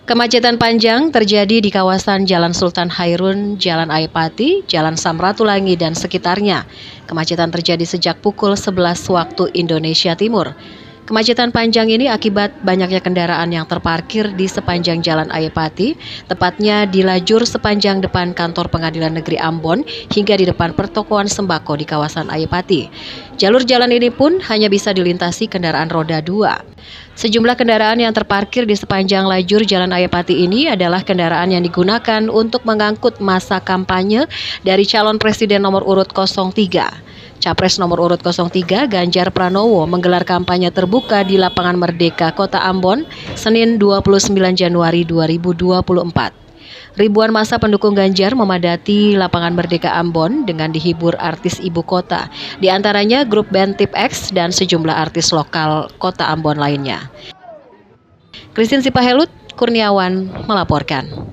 Kemacetan panjang terjadi di kawasan Jalan Sultan Hairun, Jalan Ayapati, Jalan Samratulangi, dan sekitarnya. Kemacetan terjadi sejak pukul 11 waktu Indonesia Timur. Kemacetan panjang ini akibat banyaknya kendaraan yang terparkir di sepanjang Jalan Ayapati, tepatnya di lajur sepanjang depan kantor Pengadilan Negeri Ambon hingga di depan pertokoan sembako di kawasan Ayapati. Jalur jalan ini pun hanya bisa dilintasi kendaraan roda 2. Sejumlah kendaraan yang terparkir di sepanjang lajur Jalan Ayapati ini adalah kendaraan yang digunakan untuk mengangkut masa kampanye dari calon presiden nomor urut 03. Capres nomor urut 03 Ganjar Pranowo menggelar kampanye terbuka di Lapangan Merdeka, Kota Ambon, Senin 29 Januari 2024. Ribuan massa pendukung Ganjar memadati Lapangan Merdeka Ambon dengan dihibur artis ibu kota, di antaranya grup band Tip X dan sejumlah artis lokal Kota Ambon lainnya. Christine Sipahelut, Kurniawan melaporkan.